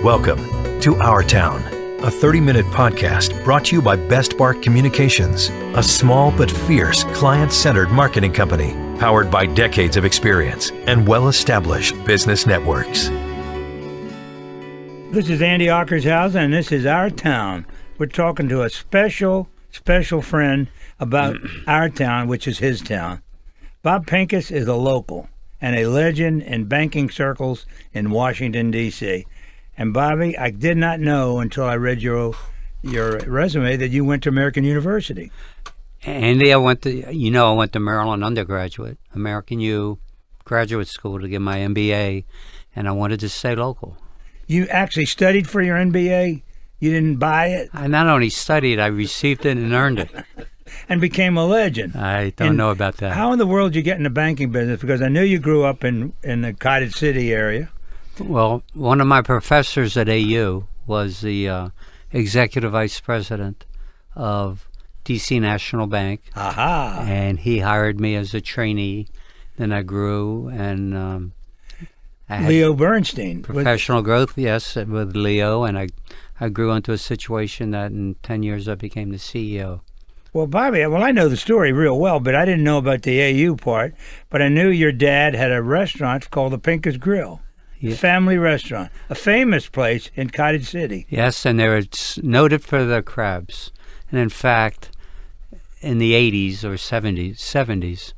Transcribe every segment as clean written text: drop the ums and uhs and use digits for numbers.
Welcome to Our Town, a 30-minute podcast brought to you by Best Bark Communications, a small but fierce client-centered marketing company powered by decades of experience and well-established business networks. This is Andy Ockershausen, and this is Our Town. We're talking to a special friend about our town, which is his town. Bob Pincus is a local and a legend in banking circles in Washington, D.C. And Bobby, I did not know until I read your resume that you went to American University. Andy, I went to Maryland undergraduate, American U graduate school to get my MBA, and I wanted to stay local. You actually studied for your MBA? You didn't buy it? I not only studied, I received it and earned it. And became a legend. I don't know about that. How in the world did you get in the banking business? Because I knew you grew up in the Cottage City area. Well, one of my professors at AU was the executive vice president of DC National Bank. Aha! And he hired me as a trainee. Then I grew and I had Leo Bernstein. Professional growth, yes, with Leo. And I grew into a situation that in 10 years I became the CEO. Well, Bobby, I know the story real well, but I didn't know about the AU part. But I knew your dad had a restaurant called the Pincus Grill. Yeah. Family restaurant, a famous place in Cottage City. Yes, and they were noted for their crabs. And in fact, in the 80s or 70s,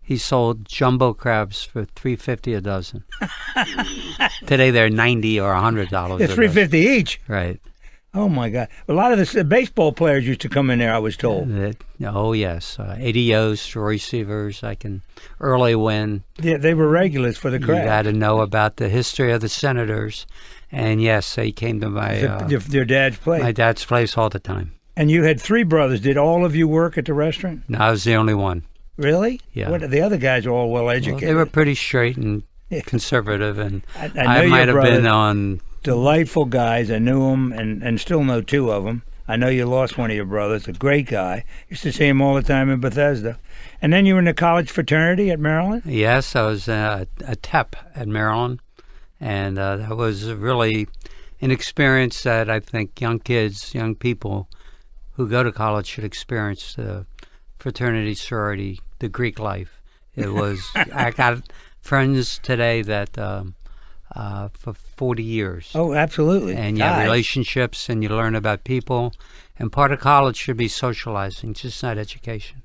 he sold jumbo crabs for $3.50 a dozen. Today they're $90 or $100. They're $3.50 each. Right. Oh my God! A lot of the baseball players used to come in there, I was told. Oh yes, Eddie Yost, Roy Sievers. I can early win. Yeah, they were regulars for the crowd. You got to know about the history of the Senators, and yes, they came to my your dad's place. My dad's place all the time. And you had three brothers. Did all of you work at the restaurant? No, I was the only one. Really? Yeah. The other guys are all well educated. Well, they were pretty straight and conservative, and I might have been on. Delightful guys. I knew them and still know two of them. I know you lost one of your brothers, a great guy. Used to see him all the time in Bethesda. And then you were in the college fraternity at Maryland? Yes, I was a TEP at Maryland. And that was really an experience that I think young people who go to college should experience, the fraternity, sorority, the Greek life. It was, I got friends today that... for 40 years. Oh, absolutely. And you have relationships and you learn about people. And part of college should be socializing, just not education.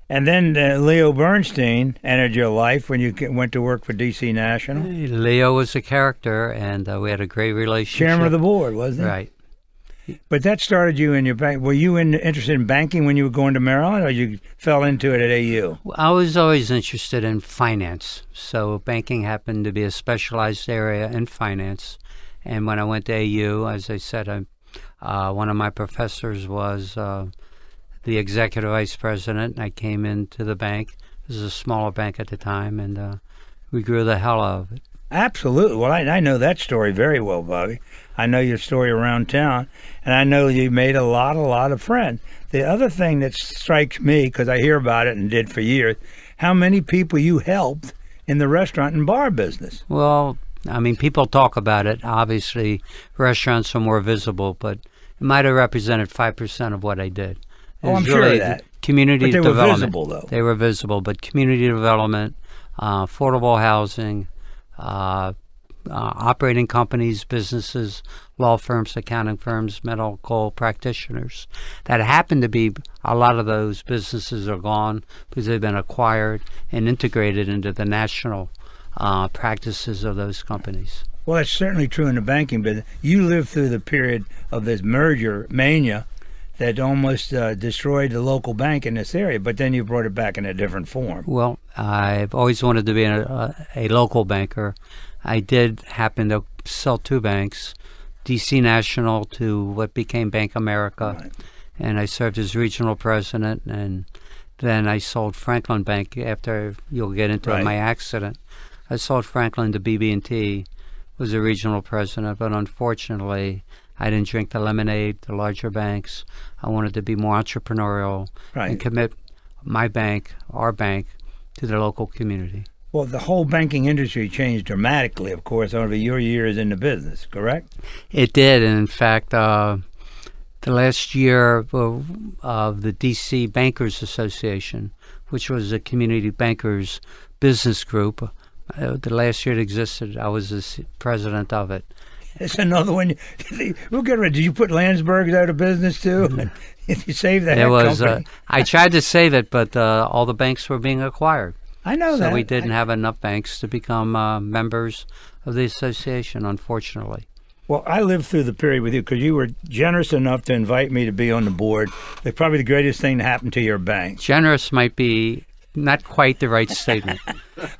And then Leo Bernstein entered your life when you went to work for DC National. Leo was a character, and we had a great relationship. Chairman of the board, wasn't he? Right. But that started you in your bank. Were you interested in banking when you were going to Maryland, or you fell into it at AU? I was always interested in finance. So banking happened to be a specialized area in finance. And when I went to AU, as I said, one of my professors was the executive vice president. I came into the bank. It was a smaller bank at the time, and we grew the hell out of it. Absolutely. Well, I know that story very well, Bobby. I know your story around town, and I know you made a lot of friends. The other thing that strikes me, because I hear about it and did for years, how many people you helped in the restaurant and bar business. Well, I mean, people talk about it. Obviously, restaurants are more visible, but it might have represented 5% of what I did. I'm sure of that. Community development. But they were visible, though. They were visible, but community development, affordable housing, operating companies, businesses, law firms, accounting firms, medical practitioners. That happen to be, a lot of those businesses are gone because they've been acquired and integrated into the national practices of those companies. Well, that's certainly true in the banking business. You lived through the period of this merger mania that almost destroyed the local bank in this area, but then you brought it back in a different form. Well, I've always wanted to be a local banker. I did happen to sell two banks, DC National to what became Bank America, right. And I served as regional president, and then I sold Franklin Bank after, you'll get into my accident. I sold Franklin to BB&T, was a regional president, but unfortunately I didn't drink the lemonade, the larger banks. I wanted to be more entrepreneurial and commit my bank, our bank, to the local community. Well, the whole banking industry changed dramatically, of course, over your years in the business, correct? It did, and in fact, the last year of the D.C. Bankers Association, which was a community bankers business group, the last year it existed, I was the president of it. It's another one. We'll get rid. Did you put Landsberg's out of business too? If you save that company. I tried to save it, but all the banks were being acquired. I know that. So we didn't have enough banks to become members of the association, unfortunately. Well, I lived through the period with you because you were generous enough to invite me to be on the board. It's probably the greatest thing to happen to your bank. Generous might be not quite the right statement.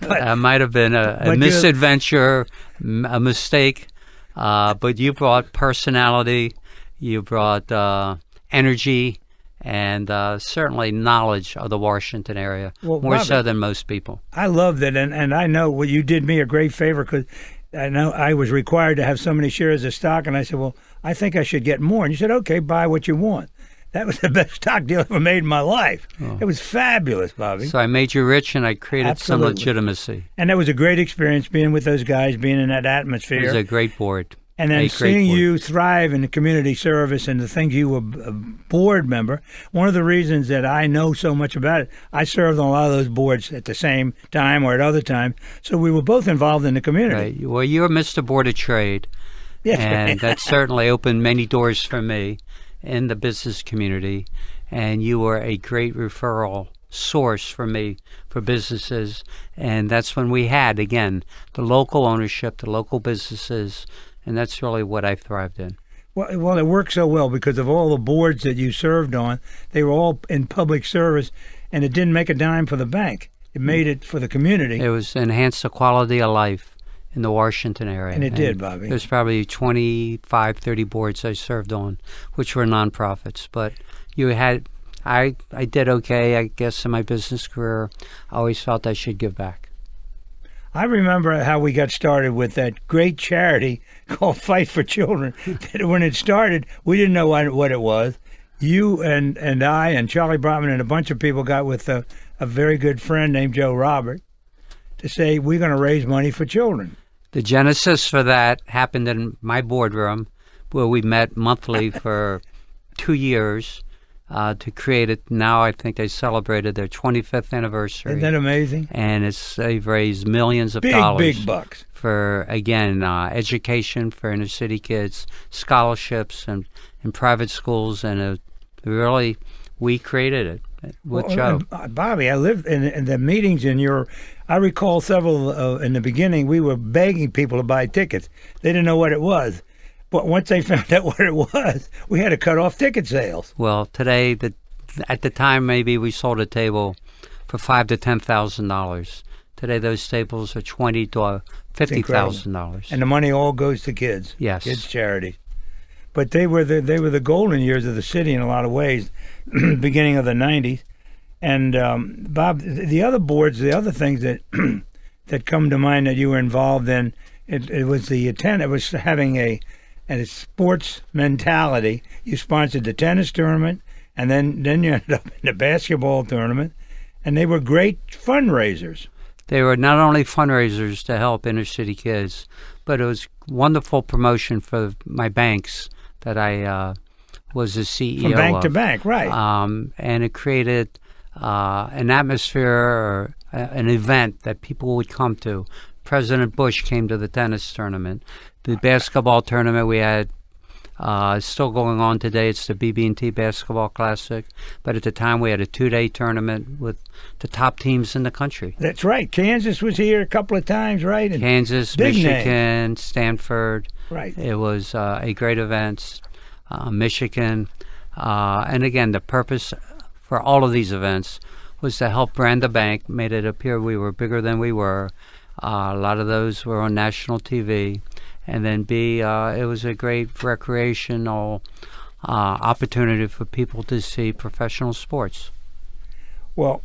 Might have been a misadventure, a mistake. But you brought personality, you brought energy, and certainly knowledge of the Washington area, more Bobby, so than most people. I love that, and I know you did me a great favor because I know I was required to have so many shares of stock, and I said, well, I think I should get more. And you said, okay, buy what you want. That was the best stock deal I ever made in my life. Oh. It was fabulous, Bobby. So I made you rich, and I created some legitimacy. And that was a great experience being with those guys, being in that atmosphere. It was a great board. And then seeing you thrive in the community service and the things you were a board member, one of the reasons that I know so much about it, I served on a lot of those boards at the same time or at other times, so we were both involved in the community. Right. Well, you're Mr. Board of Trade, and that certainly opened many doors for me in the business community, and you were a great referral source for me for businesses, and that's when we had, again, the local ownership, the local businesses, and that's really what I thrived in. Well, it worked so well because of all the boards that you served on. They were all in public service, and it didn't make a dime for the bank. It made it for the community. It was enhanced the quality of life in the Washington area. And it did, Bobby. There's probably 25, 30 boards I served on, which were nonprofits. But you had, I did okay, I guess, in my business career. I always felt I should give back. I remember how we got started with that great charity called Fight for Children. When it started, we didn't know what it was. You and I and Charlie Brotman and a bunch of people got with a very good friend named Joe Robert to say, we're going to raise money for children. The genesis for that happened in my boardroom, where we met monthly for 2 years to create it. Now I think they celebrated their 25th anniversary. Isn't that amazing? And they've raised millions of dollars. Big bucks. For, again, education for inner city kids, scholarships in private schools, and really, we created it with Joe. Bobby, I lived in the meetings I recall several in the beginning, we were begging people to buy tickets. They didn't know what it was. But once they found out what it was, we had to cut off ticket sales. Well, today, at the time, maybe we sold a table for $5,000 to $10,000. Today, those tables are $20,000 to $50,000. And the money all goes to kids. Yes, kids' charities. But they were the golden years of the city in a lot of ways, beginning of the '90s. And Bob, the other boards, the other things that that come to mind that you were involved in, it was it was having a sports mentality. You sponsored the tennis tournament, and then you ended up in the basketball tournament, and they were great fundraisers. They were not only fundraisers to help inner city kids, but it was wonderful promotion for my banks that I was the CEO From bank of. to bank, right. And it created an atmosphere or an event that people would come to. President Bush came to the tennis tournament. The basketball tournament we had is still going on today. It's the BB&T Basketball Classic. But at the time, we had a 2-day tournament with the top teams in the country. That's right. Kansas was here a couple of times, right? And Kansas, Michigan, Stanford. Right. It was a great event. Michigan. And again, the purpose for all of these events was to help brand the bank, made it appear we were bigger than we were. A lot of those were on national TV. And then it was a great recreational opportunity for people to see professional sports. Well,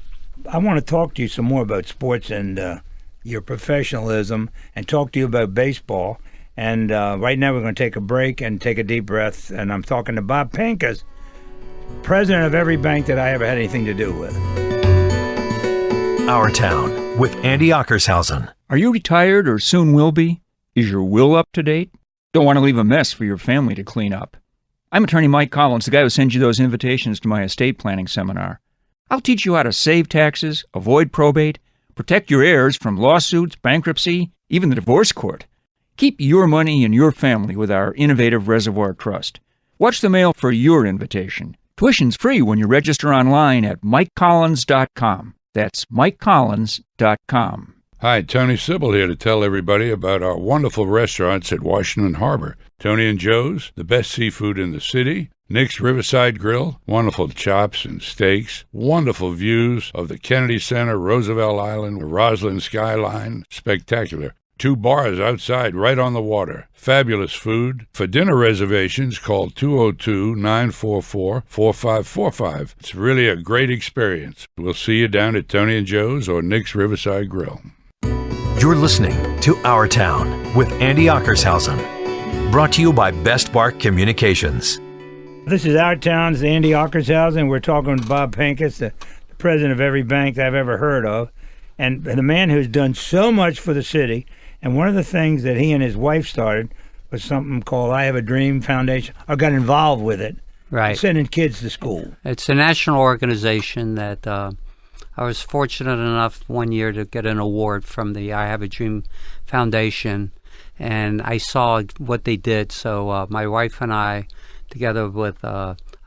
I want to talk to you some more about sports and your professionalism, and talk to you about baseball. And right now we're going to take a break and take a deep breath. And I'm talking to Bob Pincus, president of every bank that I ever had anything to do with. Our Town. with Andy Ockershausen. Are you retired or soon will be? Is your will up to date? Don't want to leave a mess for your family to clean up. I'm attorney Mike Collins, the guy who sends you those invitations to my estate planning seminar. I'll teach you how to save taxes, avoid probate, protect your heirs from lawsuits, bankruptcy, even the divorce court. Keep your money and your family with our innovative Reservoir Trust. Watch the mail for your invitation. Tuition's free when you register online at MikeCollins.com. That's MikeCollins.com. Hi, Tony Sybil here to tell everybody about our wonderful restaurants at Washington Harbor. Tony and Joe's, the best seafood in the city. Nick's Riverside Grill, wonderful chops and steaks. Wonderful views of the Kennedy Center, Roosevelt Island, the Roslyn skyline. Spectacular. 2 bars outside, right on the water. Fabulous food. For dinner reservations, call 202-944-4545. It's really a great experience. We'll see you down at Tony and Joe's or Nick's Riverside Grill. You're listening to Our Town with Andy Ockershausen. Brought to you by Best Bark Communications. This is Our Town's Andy Ockershausen. We're talking to Bob Pincus, the president of every bank that I've ever heard of, and the man who's done so much for the city. And one of the things that he and his wife started was something called I Have a Dream Foundation, or got involved with it. Right. Sending kids to school. It's a national organization that I was fortunate enough one year to get an award from the I Have a Dream Foundation, and I saw what they did. So my wife and I, together with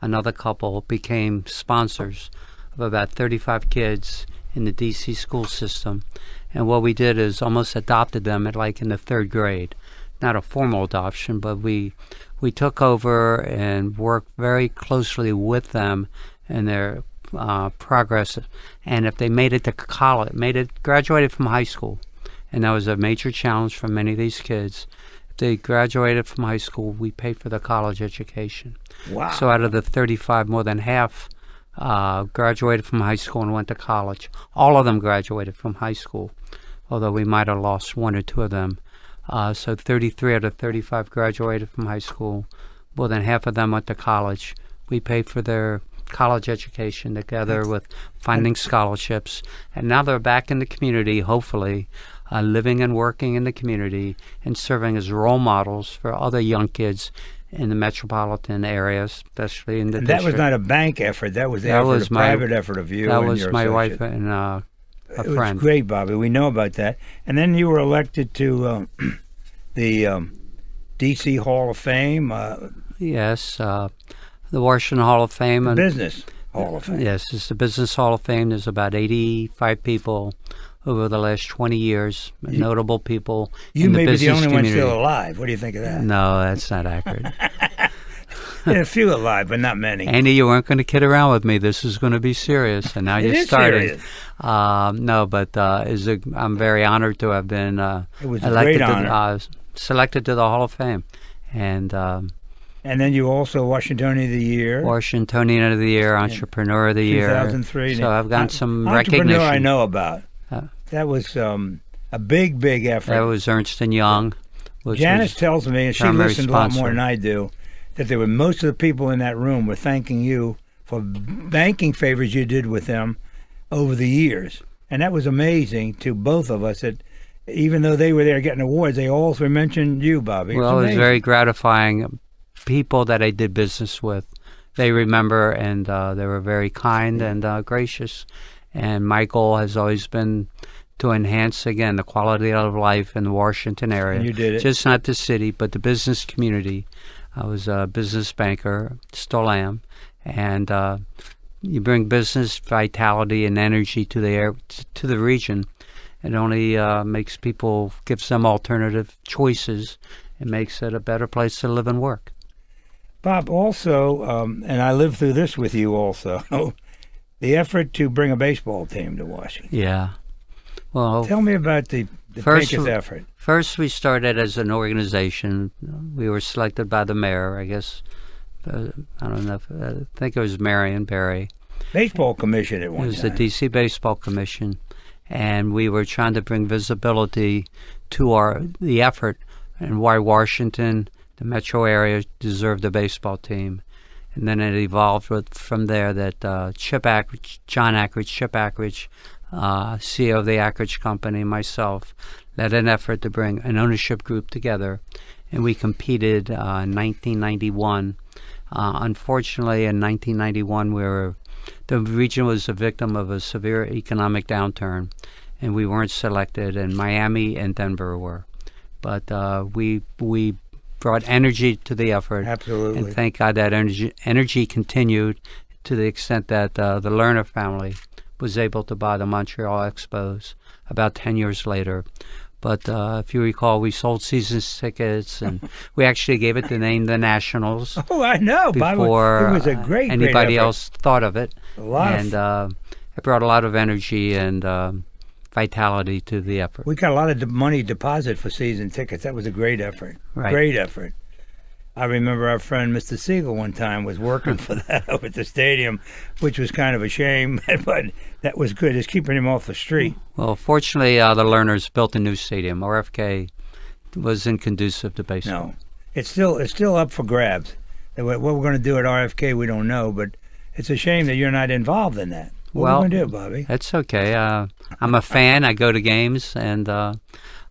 another couple, became sponsors of about 35 kids in the D.C. school system. And what we did is almost adopted them in the 3rd grade. Not a formal adoption, but we took over and worked very closely with them in their progress. And if they made it to college, graduated from high school, and that was a major challenge for many of these kids. If they graduated from high school, we paid for the college education. Wow. So out of the 35, more than half graduated from high school and went to college. All of them graduated from high school, although we might have lost 1 or 2 of them. So 33 out of 35 graduated from high school. More than half of them went to college. We paid for their college education together with finding scholarships. And now they're back in the community, hopefully, living and working in the community and serving as role models for other young kids in the metropolitan area, especially in the district. That was not a bank effort. That was a private effort of you. That and was your my associate. wife and a it friend. Was great, Bobby. We know about that. And then you were elected to the D.C. Hall of Fame. Yes, the Washington Hall of Fame. The Business Hall of Fame. Yes, it's the Business Hall of Fame. There's about 85 people over the last 20 years, notable people in the business community. You may be the only one still alive. What do you think of that? No, that's not accurate. A few alive, but not many. Andy, you weren't going to kid around with me. This is going to be serious, and now you started. No, but I'm very honored to have been it was a great honor. Selected to the Hall of Fame. And then you also Washingtonian of the Year. Washingtonian of the Year, Entrepreneur of the Year. 2003. So I've gotten some Entrepreneur recognition. I know about. That was a big, big effort. That was Ernst & Young. Janice tells me, and she listened a lot more than I do, that there were most of the people in that room were thanking you for banking favors you did with them over the years. And that was amazing to both of us, that even though they were there getting awards, they also mentioned you, Bobby. Well, it was very gratifying. People that I did business with, they remember, and they were very kind and gracious. And my goal has always been to enhance, again, the quality of life in the Washington area. And you did it. Just not the city, but the business community. I was a business banker, still am. And you bring business vitality and energy to the region. It only makes people, gives them alternative choices. It makes it a better place to live and work. Bob, also, and I lived through this with you also, the effort to bring a baseball team to Washington. Yeah. Well, tell me about the Pincus effort. First, we started as an organization. We were selected by the mayor, I guess. I don't know. I think it was Marion Barry. Baseball Commission at one time. It was the D.C. Baseball Commission. And we were trying to bring visibility to the effort and why Washington, the metro area, deserved a baseball team. And then it evolved from there that Chip Ackridge, CEO of the Acreage Company, myself, led an effort to bring an ownership group together, and we competed in 1991. Unfortunately, in 1991, the region was a victim of a severe economic downturn, and we weren't selected, and Miami and Denver were. But we brought energy to the effort. Absolutely. And thank God that energy continued to the extent that the Lerner family was able to buy the Montreal Expos about 10 years later. But if you recall, we sold season tickets, and we actually gave it the name the Nationals. Oh, I know. Before it was a great anybody effort. else thought of it. It brought a lot of energy and vitality to the effort. We got a lot of money deposit for season tickets. That was a great effort. Right. Great effort. I remember our friend Mr. Siegel one time was working for that over at the stadium, which was kind of a shame, but that was good. It's keeping him off the street. Well, fortunately, the Lerners built a new stadium. RFK wasn't conducive to baseball. No, it's still up for grabs. What we're going to do at RFK, we don't know, but it's a shame that you're not involved in that. What are we going to do, Bobby? That's okay. I'm a fan. I go to games, and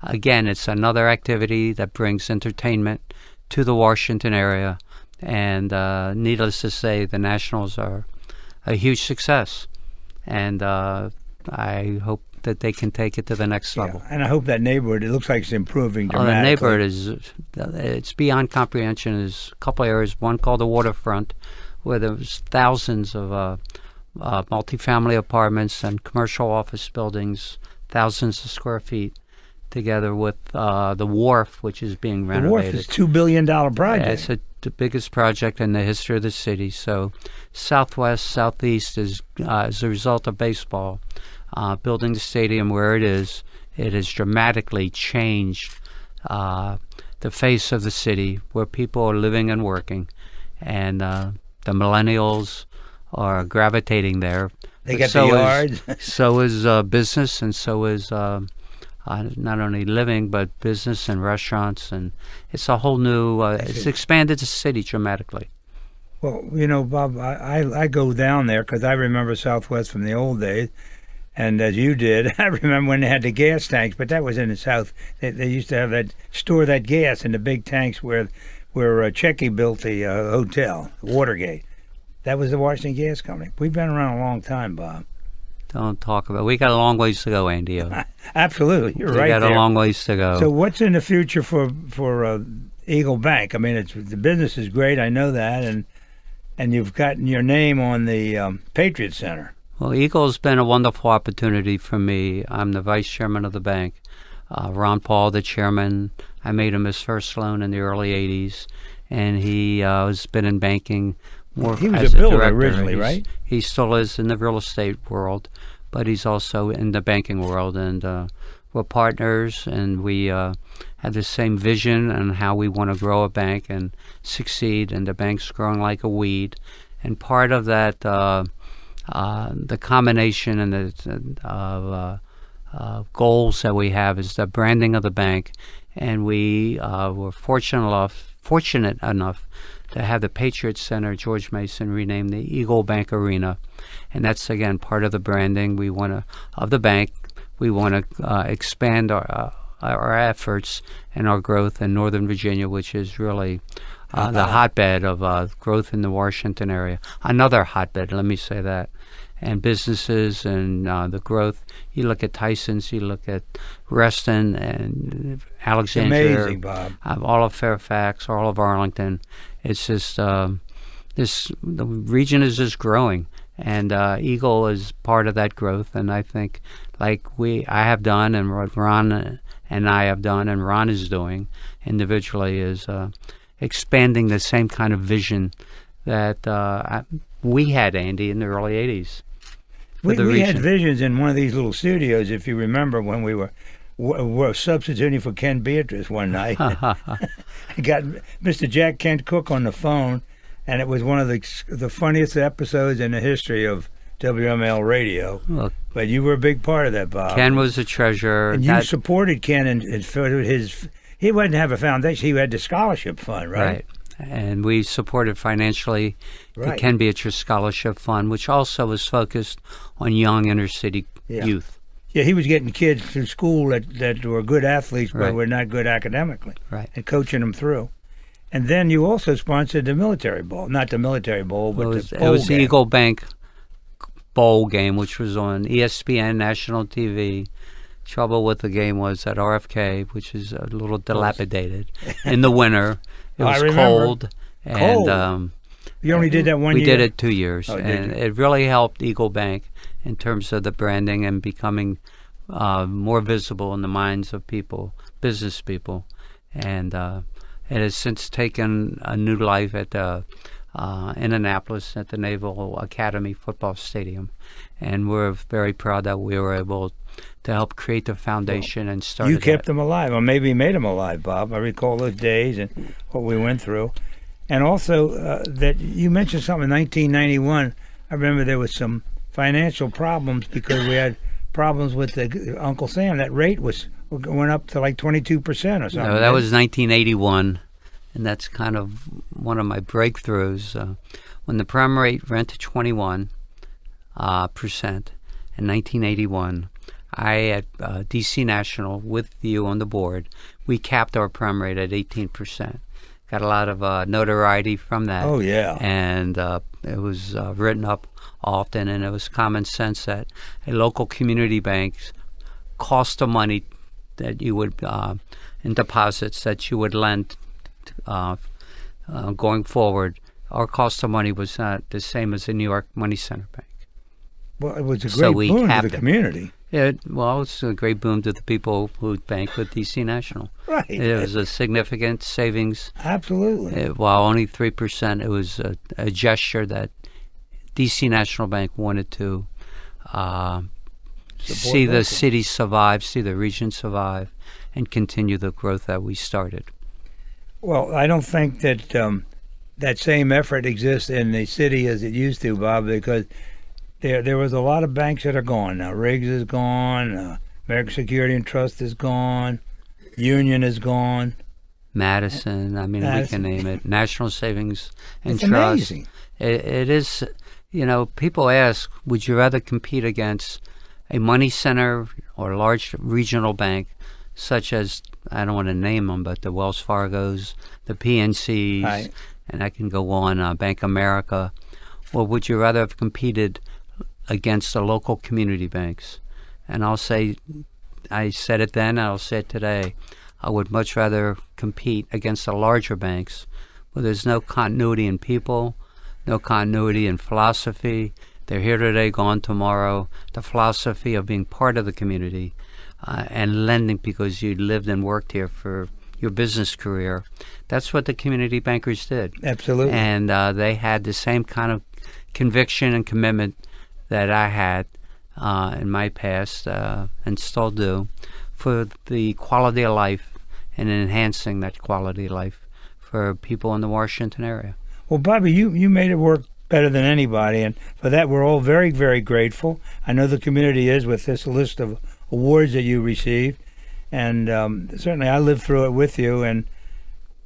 again, it's another activity that brings entertainment to the Washington area, and needless to say, the Nationals are a huge success, and I hope that they can take it to the next level. And I hope that neighborhood, it looks like it's improving The dramatically. neighborhood it's beyond comprehension. There's a couple areas, one called the Waterfront, where there's thousands of multifamily apartments and commercial office buildings, thousands of square feet, together with the wharf, which is being renovated. The wharf is $2 billion project. Yeah, it's the biggest project in the history of the city. So Southwest, Southeast is, as a result of baseball, building the stadium where it has dramatically changed the face of the city, where people are living and working. And the millennials are gravitating there. They get the yards. So is business, and so is not only living, but business and restaurants, and it's a whole new, it's expanded the city dramatically. Well, Bob, I go down there because I remember Southwest from the old days, and as you did, I remember when they had the gas tanks, but that was in the South. They used to have store that gas in the big tanks where Checky built the hotel, Watergate. That was the Washington Gas Company. We've been around a long time, Bob. Don't talk about it. We got a long ways to go, Andy. Absolutely, you're right. We got a long ways to go. So, what's in the future for Eagle Bank? I mean, the business is great. I know that, and you've gotten your name on the Patriot Center. Well, Eagle's been a wonderful opportunity for me. I'm the vice chairman of the bank. Ron Paul, the chairman, I made him his first loan in the early '80s, and he has been in banking. He was as a builder director. originally, right? He still is in the real estate world, but he's also in the banking world, and we're partners, and we have the same vision on how we want to grow a bank and succeed, and the bank's growing like a weed. And part of that, the combination and the goals that we have is the branding of the bank, and we were fortunate enough to have the Patriot Center, George Mason, renamed the Eagle Bank Arena. And that's, again, part of the branding of the bank. We want to expand our efforts and our growth in Northern Virginia, which is really the hotbed of growth in the Washington area. Another hotbed, let me say that. And businesses and the growth. You look at Tyson's, you look at Reston and Alexandria. It's amazing, Bob. All of Fairfax, all of Arlington. It's just the region is just growing, and Eagle is part of that growth. And I think, like I have done, and what Ron and I have done, and Ron is doing individually, is expanding the same kind of vision that we had, Andy, in the early '80s. We had visions in one of these little studios, if you remember, when we were substituting for Ken Beatrice one night. I got Mr. Jack Kent Cook on the phone, and it was one of the funniest episodes in the history of WML radio. Look, but you were a big part of that, Bob. Ken was a treasure. And you supported Ken and his. He wouldn't have a foundation. He had the scholarship fund, right? Right. And we supported financially the Right. Ken Beatrice Scholarship Fund, which also was focused on young inner city youth. Yeah, he was getting kids through school that were good athletes but Right. were not good academically, Right. and coaching them through. And then you also sponsored the military bowl, not the military bowl, but the It bowl was the game. Eagle Bank Bowl game, which was on ESPN national TV. Trouble with the game was at RFK, which is a little dilapidated. In the winter, it I was remember. cold, and Cold. You only did that one we year? did it 2 years, Oh, did and you? it really helped Eagle Bank in terms of the branding and becoming more visible in the minds of people, business people, and it has since taken a new life at in Annapolis at the Naval Academy Football Stadium, and we're very proud that we were able to help create the foundation and start. You kept them alive, or maybe made them alive, Bob. I recall those days and what we went through. And also that you mentioned something in 1991. I remember there was some financial problems because we had problems with the Uncle Sam. That rate went up to like 22% or something. No, that was 1981, and that's kind of one of my breakthroughs. When the prime rate went to 21% in 1981, I at DC National with you on the board, we capped our prime rate at 18%. Got a lot of notoriety from that. Oh, yeah. And it was written up often, and it was common sense that a local community bank's cost of money that you would, in deposits that you would lend going forward, our cost of money was not the same as the New York Money Center Bank. Well, it was a So great we boon to capped the it. community. Well, it's a great boom to the people who bank with DC National. Right. It was a significant savings. Absolutely. While only 3%, it was a gesture that DC National Bank wanted to see the local. city survive, see the region survive, and continue the growth that we started. Well, I don't think that that same effort exists in the city as it used to, Bob, because there was a lot of banks that are gone now. Riggs is gone. American Security and Trust is gone. Union is gone. Madison, I mean, Madison. we can name it. National Savings and It's Trust. amazing. It is, people ask, would you rather compete against a money center or a large regional bank, such as, I don't want to name them, but the Wells Fargos, the PNCs, Right. and I can go on, Bank America, or would you rather have competed against the local community banks? And I'll say, I said it then, I'll say it today, I would much rather compete against the larger banks where there's no continuity in people, no continuity in philosophy. They're here today, gone tomorrow. The philosophy of being part of the community and lending because you lived and worked here for your business career. That's what the community bankers did. Absolutely. And they had the same kind of conviction and commitment that I had in my past and still do for the quality of life and enhancing that quality of life for people in the Washington area. Well, Bobby, you made it work better than anybody, and for that we're all very, very grateful. I know the community is with this list of awards that you received, and certainly I lived through it with you, and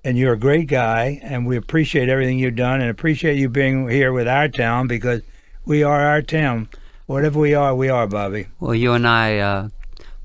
you're a great guy, and we appreciate everything you've done and appreciate you being here with our town because we are our town. Whatever we are, Bobby. Well, you and I,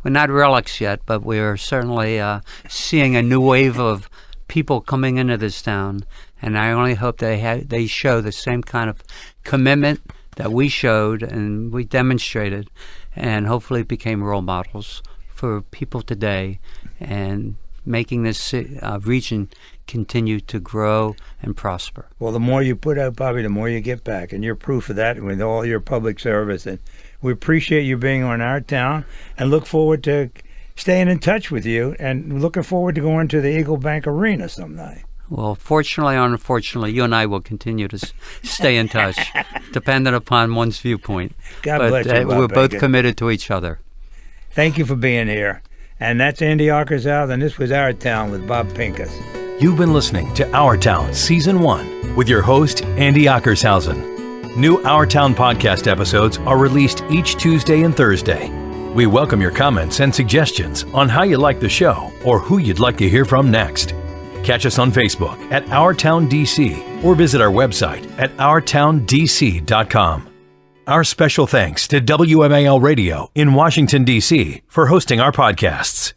we're not relics yet, but we're certainly seeing a new wave of people coming into this town, and I only hope they show the same kind of commitment that we showed and we demonstrated, and hopefully became role models for people today, and making this region continue to grow and prosper. Well, the more you put out, Bobby, the more you get back, and you're proof of that with all your public service. And we appreciate you being on our town, and look forward to staying in touch with you, and looking forward to going to the Eagle Bank Arena someday. Well, fortunately or unfortunately, you and I will continue to stay in touch, dependent upon one's viewpoint. God but bless you, Bob we're both Pincus. committed to each other. Thank you for being here. And that's Andy Ockershouse, and this was Our Town with Bob Pincus. You've been listening to Our Town Season 1 with your host, Andy Ockershausen. New Our Town podcast episodes are released each Tuesday and Thursday. We welcome your comments and suggestions on how you like the show or who you'd like to hear from next. Catch us on Facebook at Our Town DC or visit our website at OurTownDC.com. Our special thanks to WMAL Radio in Washington, D.C. for hosting our podcasts.